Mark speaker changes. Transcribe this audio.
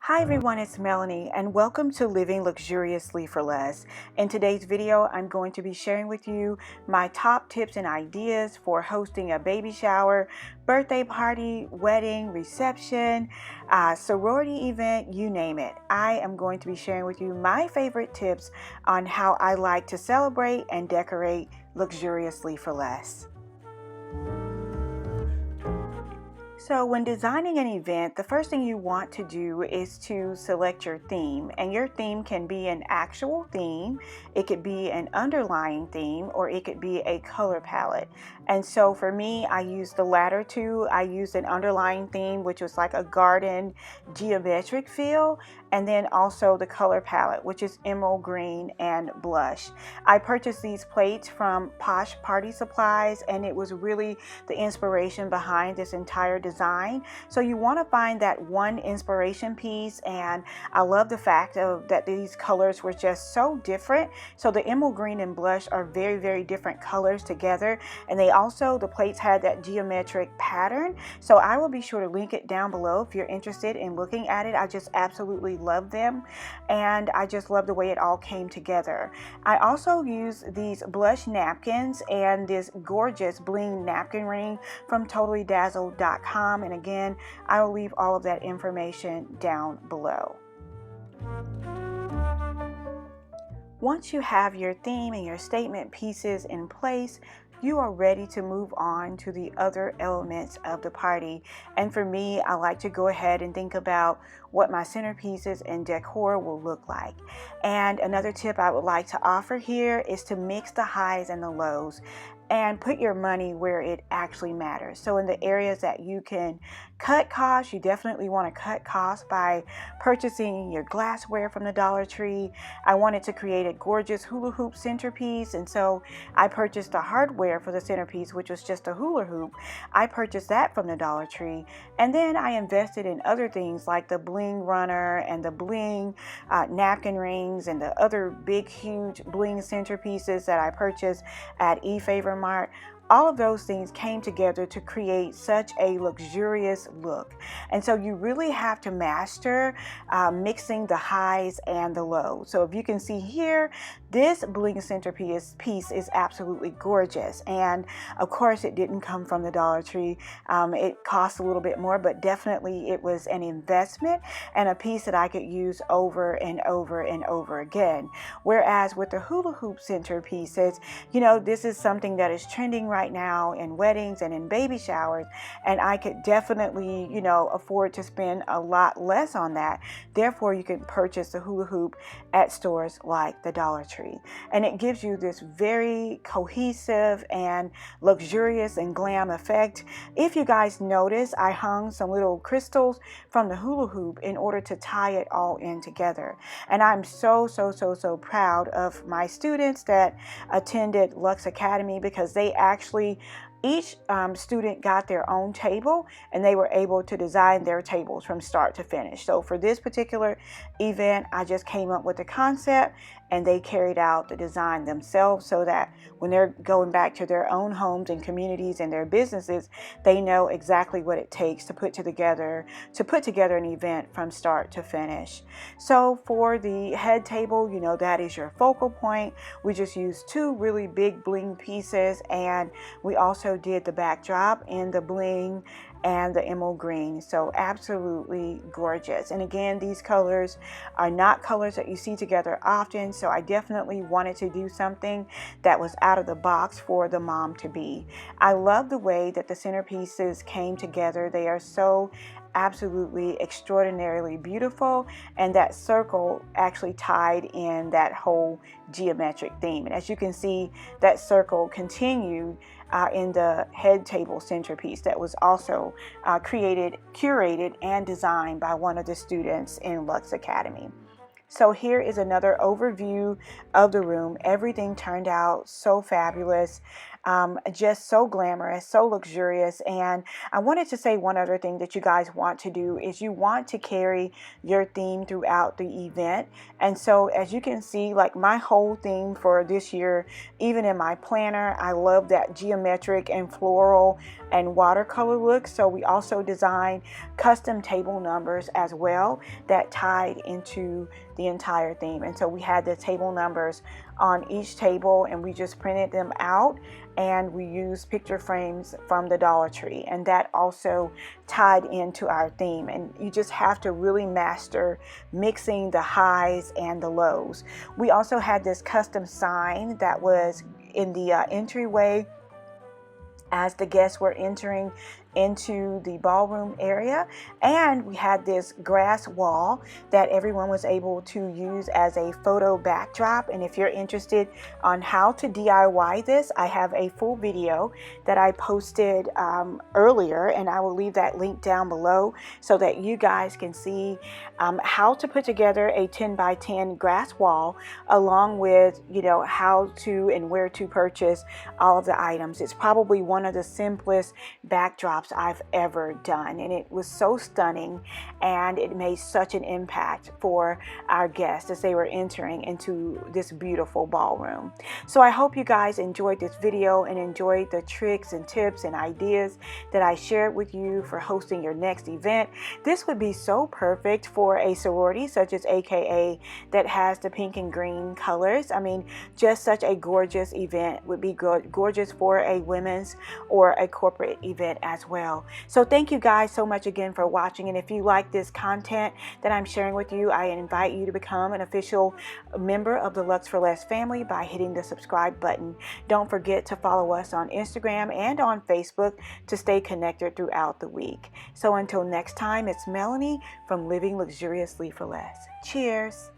Speaker 1: Hi everyone, it's Melanie and welcome to Living Luxuriously for Less. In today's video, I'm going to be sharing with you my top tips and ideas for hosting a baby shower, birthday party, wedding, reception, sorority event, you name it. I am going to be sharing with you my favorite tips on how I like to celebrate and decorate luxuriously for less. So when designing an event, the first thing you want to do is to select your theme, and your theme can be an actual theme, it could be an underlying theme, or it could be a color palette. And so for me, I used the latter two. I used an underlying theme, which was like a garden geometric feel, and then also the color palette, which is emerald green and blush. I purchased these plates from Posh Party Supplies, and it was really the inspiration behind this entire design. So you want to find that one inspiration piece, and I love the fact that these colors were just so different. So the emerald green and blush are very, very different colors together, and the plates had that geometric pattern. So I will be sure to link it down below if you're interested in looking at it. I just absolutely love them, and I just love the way it all came together. I also use these blush napkins and this gorgeous bling napkin ring from totallydazzled.com, and again, I will leave all of that information down below. Once you have your theme and your statement pieces in place, you are ready to move on to the other elements of the party. And for me, I like to go ahead and think about what my centerpieces and decor will look like. And another tip I would like to offer here is to mix the highs and the lows and put your money where it actually matters. So in the areas that you can cut costs, you definitely want to cut costs by purchasing your glassware from the Dollar Tree. I wanted to create a gorgeous hula hoop centerpiece, and so I purchased the hardware for the centerpiece, which was just a hula hoop. I purchased that from the Dollar Tree, and then I invested in other things like the bling runner and the bling napkin rings and the other big huge bling centerpieces that I purchased at eFavor Mart. All of those things came together to create such a luxurious look. And so you really have to master mixing the highs and the lows. So if you can see here, this bling centerpiece is absolutely gorgeous. And of course, it didn't come from the Dollar Tree. It cost a little bit more, but definitely it was an investment and a piece that I could use over and over and over again. Whereas with the hula hoop centerpieces, you know, this is something that is trending right now in weddings and in baby showers, and I could definitely, you know, afford to spend a lot less on that. Therefore, you can purchase the hula hoop at stores like the Dollar Tree, and it gives you this very cohesive and luxurious and glam effect. If you guys notice, I hung some little crystals from the hula hoop in order to tie it all in together, and I'm so proud of my students that attended Luxe Academy, because they actually each student got their own table, and they were able to design their tables from start to finish. So for this particular event, I just came up with the concept, and they carried out the design themselves, so that when they're going back to their own homes and communities and their businesses, they know exactly what it takes to put together an event from start to finish. So for the head table, you know, that is your focal point. We just used two really big bling pieces, and we also did the backdrop in the bling and the emerald green. So absolutely gorgeous. And again, these colors are not colors that you see together often, so I definitely wanted to do something that was out of the box for the mom to be. I love the way that the centerpieces came together. They are so absolutely extraordinarily beautiful, and that circle actually tied in that whole geometric theme. And as you can see, that circle continued in the head table centerpiece that was also curated and designed by one of the students in Luxe Academy. So here is another overview of the room. Everything turned out so fabulous. just so glamorous, so luxurious. And I wanted to say one other thing that you guys want to do is you want to carry your theme throughout the event. And so as you can see, like my whole theme for this year, even in my planner, I love that geometric and floral and watercolor look. So we also designed custom table numbers as well that tied into the entire theme. And so we had the table numbers on each table, and we just printed them out, and we used picture frames from the Dollar Tree, and that also tied into our theme. And you just have to really master mixing the highs and the lows. We also had this custom sign that was in the entryway as the guests were entering into the ballroom area, and we had this grass wall that everyone was able to use as a photo backdrop. And if you're interested on how to DIY this, I have a full video that I posted earlier, and I will leave that link down below so that you guys can see how to put together a 10 by 10 grass wall, along with, you know, how to and where to purchase all of the items. It's probably one of the simplest backdrops I've ever done, and it was so stunning, and it made such an impact for our guests as they were entering into this beautiful ballroom. So I hope you guys enjoyed this video and enjoyed the tricks and tips and ideas that I shared with you for hosting your next event. This would be so perfect for a sorority such as AKA that has the pink and green colors. I mean, just such a gorgeous event would be gorgeous for a women's or a corporate event as well. So thank you guys so much again for watching, and if you like this content that I'm sharing with you, I invite you to become an official member of the Luxe for Less family by hitting the subscribe button. Don't forget to follow us on Instagram and on Facebook to stay connected throughout the week. So until next time, it's Melanie from Living Luxuriously for Less. Cheers.